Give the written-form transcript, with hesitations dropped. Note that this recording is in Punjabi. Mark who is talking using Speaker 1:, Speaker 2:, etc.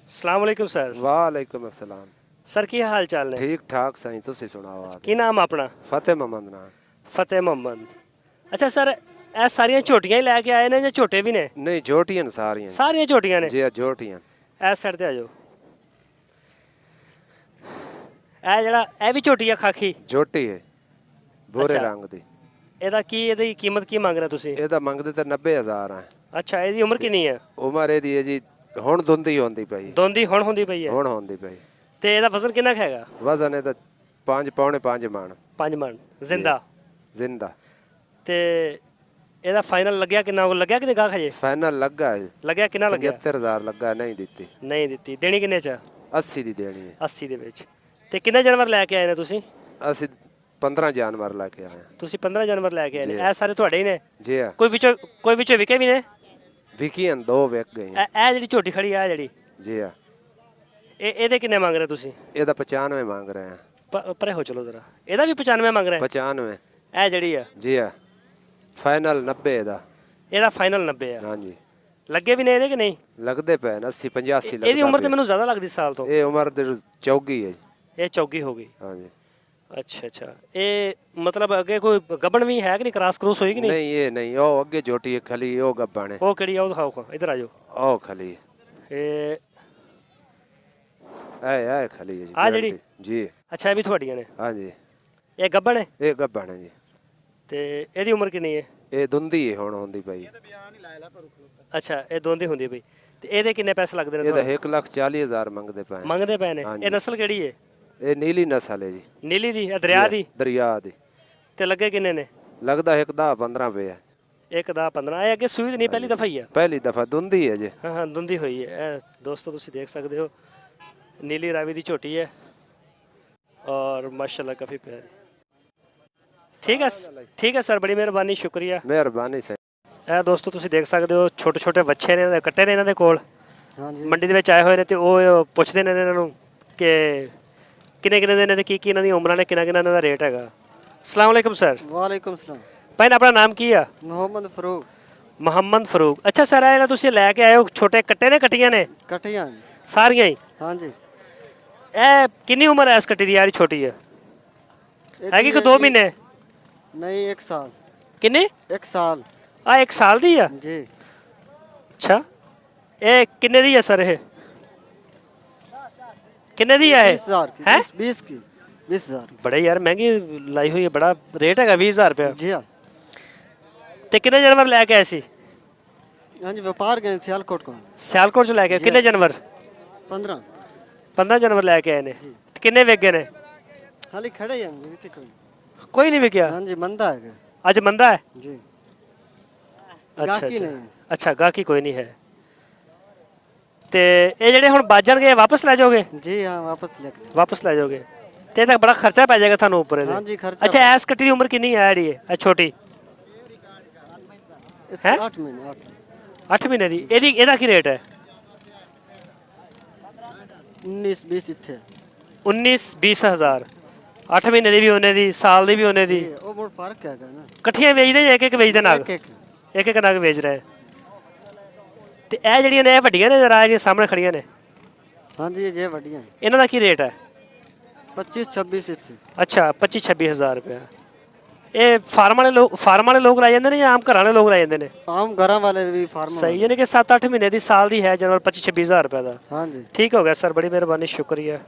Speaker 1: अस्सलाम वालेकुम सर।
Speaker 2: वालेकुम अस्सलाम।
Speaker 1: सर की हाल चाल ने?
Speaker 2: ठीक ठाक सही तुसी सुनाओ आप।
Speaker 1: की नाम अपना?
Speaker 2: फतेह मोहम्मद ना।
Speaker 1: फतेह मोहम्मद। अच्छा सर, ਇਹ ਸਾਰੀਆਂ ਝੋਟੀਆਂ ਹੀ ਲੈ ਕੇ ਆਏ ਨੇ ਜਾਂ ਝੋਟੇ ਵੀ ਨੇ?
Speaker 2: नहीं झोटियां सारियां
Speaker 1: ਸਾਰੀਆਂ ਝੋਟੀਆਂ ਨੇ।
Speaker 2: जी हाँ, झोटियां।
Speaker 1: ਇਸ ਸਾਈਡ ਤੇ ਆ ਜਾਓ। ਇਹ ਜਿਹੜਾ ਇਹ ਵੀ ਝੋਟੀ ਆ ਖਾਕੀ?
Speaker 2: झोटी है भूरे
Speaker 1: अच्छा।
Speaker 2: रंग दी।
Speaker 1: ਇਹਦੀ ਕੀਮਤ ਕੀ ਮੰਗ ਰਹੇ ਤੁਸੀਂ?
Speaker 2: ਇਹਦਾ ਮੰਗਦੇ ਤਾਂ 90,000 ਹੈ।
Speaker 1: ਅੱਛਾ, ਇਹਦੀ ਉਮਰ ਕਿੰਨੀ ਹੈ?
Speaker 2: ਉਮਰ ਇਹਦੀ ਹੈ ਜੀ ਹੁਣ ਦੁੰਦੀ ਹੁੰਦੀ ਪਈ।
Speaker 1: ਦੋਂਦੀ ਹੁਣ ਹੁੰਦੀ ਪਈ ਹੈ।
Speaker 2: ਹੁਣ ਹੁੰਦੀ ਪਈ।
Speaker 1: ਤੇ ਇਹਦਾ ਵਜ਼ਨ ਕਿੰਨਾ ਕੁ ਹੈਗਾ?
Speaker 2: ਵਜ਼ਨ ਇਹਦਾ 5 ਪੌਣੇ 5 ਮਣ।
Speaker 1: 5 ਮਣ ਜ਼ਿੰਦਾ?
Speaker 2: ਜ਼ਿੰਦਾ।
Speaker 1: ਤੇ ਇਹਦਾ ਫਾਈਨਲ ਲੱਗਿਆ ਕਿੰਨਾ? ਲੱਗਿਆ ਕਿ ਗਾਹਕ ਹਜੇ?
Speaker 2: ਫਾਈਨਲ ਲੱਗਾ ਹੈ।
Speaker 1: ਲੱਗਿਆ ਕਿੰਨਾ ਲੱਗਿਆ?
Speaker 2: 75,000 ਲੱਗਾ, ਨਹੀਂ ਦਿੱਤੀ।
Speaker 1: ਨਹੀਂ ਦਿੱਤੀ। ਦੇਣੀ ਕਿੰਨੇ ਚ?
Speaker 2: 80 ਦੀ ਦੇਣੀ ਹੈ।
Speaker 1: 80 ਦੇ ਵਿੱਚ। ਤੇ ਕਿੰਨੇ ਜਾਨਵਰ ਲੈ ਕੇ ਆਏ ਨੇ ਤੁਸੀਂ?
Speaker 2: ਅਸੀਂ 15 ਜਾਨਵਰ ਲੈ ਕੇ ਆਏ ਹਾਂ।
Speaker 1: ਤੁਸੀਂ 15 ਜਾਨਵਰ ਲੈ ਕੇ ਆਏ ਨੇ? ਇਹ ਸਾਰੇ ਤੁਹਾਡੇ ਹੀ ਨੇ?
Speaker 2: ਜੀ ਹਾਂ।
Speaker 1: ਕੋਈ ਵਿੱਚੋਂ ਵਿਕੇ ਵੀ ਨੇ?
Speaker 2: ਵਿਕੀਆਂ 2 ਵਿਕ ਗਈਆਂ।
Speaker 1: ਇਹ ਜਿਹੜੀ ਝੋਟੀ ਖੜੀ ਆ ਜਿਹੜੀ,
Speaker 2: ਜੀ ਹਾਂ।
Speaker 1: ਇਹਦੇ ਕਿੰਨੇ ਮੰਗ ਰਹੇ ਤੁਸੀਂ?
Speaker 2: ਇਹਦਾ 95 ਮੰਗ ਰਹੇ ਆ।
Speaker 1: ਪਰੇ ਹੋ ਚਲੋ ਜ਼ਰਾ। ਇਹਦਾ ਵੀ 95 ਮੰਗ ਰਹੇ?
Speaker 2: 95।
Speaker 1: ਇਹ ਜਿਹੜੀ ਆ?
Speaker 2: ਜੀ ਹਾਂ। ਫਾਈਨਲ 90 ਦਾ।
Speaker 1: ਇਹਦਾ ਫਾਈਨਲ 90 ਆ?
Speaker 2: ਹਾਂਜੀ।
Speaker 1: ਲੱਗੇ ਵੀ ਨੇ ਇਹਦੇ ਕਿ ਨਹੀਂ?
Speaker 2: ਲੱਗਦੇ ਪਏ ਨੇ 80 85 ਲੱਗਦਾ।
Speaker 1: ਇਹਦੀ ਉਮਰ ਤੇ ਮੈਨੂੰ ਜ਼ਿਆਦਾ ਲੱਗਦੀ ਸਾਲ ਤੋਂ।
Speaker 2: ਇਹ ਉਮਰ ਦੇ ਚੌਗੀ ਹੈ।
Speaker 1: ਇਹ ਚੌਗੀ ਹੋ ਗਈ?
Speaker 2: ਹਾਂਜੀ।
Speaker 1: ਅੱਛਾ ਅੱਛਾ। ਇਹ ਮਤਲਬ ਅੱਗੇ ਕੋਈ ਗੱਬਣ ਵੀ ਹੈ ਕਿ ਨਹੀਂ? ਕ੍ਰਾਸ ਕਰੂਸ ਹੋਈ ਕਿ ਨਹੀਂ?
Speaker 2: ਨਹੀਂ ਇਹ ਨਹੀਂ, ਉਹ ਅੱਗੇ ਝੋਟੀ ਹੈ ਖਲੀ, ਉਹ ਗੱਬਾਂ ਨੇ।
Speaker 1: ਉਹ ਕਿਹੜੀ ਆ? ਉਹ ਦਿਖਾਓ, ਇੱਧਰ ਆ ਜਾਓ।
Speaker 2: ਉਹ ਖਲੀ
Speaker 1: ਇਹ
Speaker 2: ਐ ਖਲੀ ਹੈ ਜੀ।
Speaker 1: ਆ ਜਿਹੜੀ?
Speaker 2: ਜੀ।
Speaker 1: ਅੱਛਾ, ਇਹ ਵੀ ਤੁਹਾਡੀਆਂ ਨੇ?
Speaker 2: ਹਾਂਜੀ।
Speaker 1: ਇਹ ਗੱਬਣ ਹੈ?
Speaker 2: ਇਹ ਗੱਬਾਂ ਨੇ ਜੀ।
Speaker 1: ਤੇ ਇਹਦੀ ਉਮਰ ਕਿੰਨੀ ਹੈ?
Speaker 2: ਇਹ ਦੁੰਦੀ ਹੈ ਹੁਣ ਹੁੰਦੀ ਪਈ।
Speaker 1: ਅੱਛਾ, ਇਹ ਦੋਂਦੀ ਹੁੰਦੀ ਪਈ। ਤੇ ਇਹਦੇ ਕਿੰਨੇ ਪੈਸੇ ਲੱਗਦੇ ਨੇ?
Speaker 2: ਇਹਦਾ 1,40,000 ਮੰਗਦੇ ਪਏ।
Speaker 1: ਮੰਗਦੇ ਪਏ ਨੇ? ਇਹ ਨਸਲ ਕਿਹੜੀ ਹੈ?
Speaker 2: ਇਹ ਨੀਲੀ ਨਸਲ ਹੈ ਜੀ।
Speaker 1: ਨੀਲੀ ਦੀ? ਇਹ ਦਰਿਆ ਦੀ?
Speaker 2: ਦਰਿਆ ਦੀ।
Speaker 1: ਤੇ ਲੱਗੇ ਕਿੰਨੇ ਨੇ?
Speaker 2: ਲੱਗਦਾ 10-15 ਪਏ ਹੈ।
Speaker 1: 10-15? ਇਹ ਅੱਗੇ ਸੂਈ ਨਹੀਂ, ਪਹਿਲੀ ਦਫਾ ਹੀ ਆ?
Speaker 2: ਪਹਿਲੀ ਦਫਾ ਦੁੰਦੀ ਹੈ ਜੀ।
Speaker 1: ਹਾਂ ਹਾਂ, ਦੁੰਦੀ ਹੋਈ ਹੈ। ਇਹ ਦੋਸਤੋ ਤੁਸੀਂ ਦੇਖ ਸਕਦੇ ਹੋ, नीली रावी की छोटी है और माशाल्लाह काफ़ी प्यारी। ठीक है सर, बड़ी मेहरबानी, शुक्रिया।
Speaker 2: मेहरबानी सर।
Speaker 1: ਇਹ ਦੋਸਤੋ ਤੁਸੀਂ ਦੇਖ ਸਕਦੇ ਹੋ, ਛੋਟੇ ਛੋਟੇ ਬੱਚੇ ਨੇ, ਇਹਨਾਂ ਦੇ ਕੱਟੇ ਨੇ ਇਹਨਾਂ ਦੇ ਕੋਲ। ਹਾਂਜੀ। ਮੰਡੀ ਦੇ ਵਿੱਚ ਆਏ ਹੋਏ ਨੇ ਤੇ ਉਹ ਪੁੱਛਦੇ ਨੇ ਇਹਨਾਂ ਨੂੰ ਕਿ ਕਿੰਨੇ ਕਿੰਨੇ ਦੇ ਨੇ ਤੇ ਕੀ ਕੀ ਇਹਨਾਂ ਦੀਆਂ ਉਮਰਾਂ ਨੇ, ਕਿੰਨਾ ਕਿੰਨਾ ਇਹਨਾਂ ਦਾ ਰੇਟ ਹੈਗਾ। अस्सलाम वालेकुम सर।
Speaker 3: वालेकुम सलाम।
Speaker 1: ਭੈਣ ਆਪਣਾ ਨਾਮ ਕੀ ਆ?
Speaker 3: मोहम्मद फरूक।
Speaker 1: ਮੁਹੰਮਦ ਫਰੂਕ। ਅੱਛਾ ਸਰ, ਇਹ ਤੁਸੀਂ ਲੈ ਕੇ ਆਏ ਹੋ ਛੋਟੇ ਕੱਟੇ ਨੇ, ਕੱਟੀਆਂ ਨੇ
Speaker 3: कटियां?
Speaker 1: ਸਾਰੀਆਂ ਹੀ?
Speaker 3: हाँ जी।
Speaker 1: ਇਹ ਕਿੰਨੀ ਉਮਰ ਹੈ ਇਸ ਕੱਟੀ ਦੀ? ਯਾਰ ਛੋਟੀ ਹੈ, ਹੈਗੀ ਕਿ 2 ਮਹੀਨੇ?
Speaker 3: नहीं, 1 साल।
Speaker 1: ਕਿੰਨੀ?
Speaker 3: 1 साल।
Speaker 1: ਆ 1 ਸਾਲ ਦੀ ਆ?
Speaker 3: जी।
Speaker 1: ਅੱਛਾ, ਇਹ ਕਿੰਨੇ ਦੀ ਹੈ ਸਰ? ਇਹ ਕਿੰਨੇ ਦੀ ਹੈ?
Speaker 3: 20,000 की।
Speaker 1: है?
Speaker 3: 20 की। 20,000।
Speaker 1: ਬੜੇ ਯਾਰ ਮਹਿੰਗੀ ਲਾਈ ਹੋਈ ਹੈ, ਬੜਾ ਰੇਟ ਹੈਗਾ 20,000 ਰੁਪਇਆ।
Speaker 3: जी हाँ।
Speaker 1: ਤੇ ਕਿੰਨੇ ਜਾਨਵਰ ਲੈ ਕੇ ਆਏ ਸੀ?
Speaker 3: हाँ जी, व्यापार गए सियालकोट को।
Speaker 1: ਸਿਆਲਕੋਟ ਚ ਲੈ ਕੇ? ਕਿੰਨੇ ਜਾਨਵਰ?
Speaker 3: 15।
Speaker 1: 15 ਜਾਨਵਰ ਲੈ ਕੇ ਆਏ ਨੇ। ਤੇ ਕਿੰਨੇ ਵਿਕ ਗਏ ਨੇ?
Speaker 3: खाली खड़े हैं जी,
Speaker 1: ਕੋਈ ਨਹੀਂ ਵਿਕਿਆ?
Speaker 3: हाँ जी, मंदा है।
Speaker 1: ਅੱਜ ਮੰਦਾ ਹੈ?
Speaker 3: जी।
Speaker 1: ਅੱਛਾ
Speaker 3: ਗਾਹਕੀ
Speaker 1: ਅੱਛਾ
Speaker 3: ਨਹੀਂ।
Speaker 1: ਅੱਛਾ, ਗਾਹਕੀ ਕੋਈ ਨਹੀਂ ਹੈ। ਤੇ ਇਹ ਜਿਹੜੇ ਹੁਣ ਬਾਜਣਗੇ ਵਾਪਸ ਲੈ ਜਾਓਗੇ?
Speaker 3: जी हाँ, वापस लेके।
Speaker 1: ਵਾਪਸ ਲੈ ਜਾਓਗੇ ਤੇ ਇਹਦਾ ਬੜਾ ਖਰਚਾ ਪੈ ਜਾਏਗਾ ਤੁਹਾਨੂੰ ਉੱਪਰ ਇਹਦੇ।
Speaker 3: हाँ जी, खर्चा।
Speaker 1: ਅੱਛਾ, ਐਸ ਕੱਟੀ ਦੀ ਉਮਰ ਕਿੰਨੀ ਹੈ ਜਿਹੜੀ ਇਹ ਛੋਟੀ?
Speaker 3: इससे 8 महीने।
Speaker 1: 8 ਮਹੀਨੇ ਦੀ। ਇਹਦਾ ਕੀ ਰੇਟ ਹੈ?
Speaker 3: 19-20 इतने।
Speaker 1: 19-20 ਹਜ਼ਾਰ। 8 ਮਹੀਨੇ ਦੀ ਵੀ ਉਹਨੇ ਦੀ, ਸਾਲ ਦੀ ਵੀ ਉਹਨੇ ਦੀ।
Speaker 3: वो बहुत फर्क है ना।
Speaker 1: ਇਕੱਠੀਆਂ ਵੇਚਦੇ ਜਾਂ ਇੱਕ ਇੱਕ ਵੇਚਦੇ ਨਾਗ?
Speaker 3: एक-एक।
Speaker 1: ਇੱਕ ਨਗ ਵੇਚ ਰਹੇ। ਤੇ ਇਹ ਜਿਹੜੀਆਂ ਨੇ ਇਹ ਵੱਡੀਆਂ ਨੇ ਜਰਾ, ਜਿਹੜੀਆਂ ਸਾਹਮਣੇ ਖੜੀਆਂ ਨੇ,
Speaker 3: हाँ जी, ये बढ़िया है।
Speaker 1: ਇਹਨਾਂ ਦਾ ਕੀ ਰੇਟ ਹੈ?
Speaker 3: 25-26 इतने।
Speaker 1: ਅੱਛਾ, 25-26 ਹਜ਼ਾਰ ਰੁਪਇਆ। ਇਹ ਫਾਰਮ ਵਾਲੇ ਲੋਕ ਲੈ ਜਾਂਦੇ ਨੇ ਜਾਂ ਆਮ ਘਰਾਂ ਵਾਲੇ ਲੋਕ ਲੈ ਜਾਂਦੇ ਨੇ?
Speaker 3: आम घर वाले भी फार्म।
Speaker 1: ਸਹੀ, ਯਾਨੀ ਕਿ 7-8 ਮਹੀਨੇ ਦੀ, ਸਾਲ ਦੀ ਹੈ ਜਾਨਵਰ, 25-26 ਹਜ਼ਾਰ ਰੁਪਏ ਦਾ।
Speaker 3: हाँ जी।
Speaker 1: ਠੀਕ ਹੋ ਗਿਆ ਸਰ, ਬੜੀ ਮਿਹਰਬਾਨੀ, ਸ਼ੁਕਰੀਆ।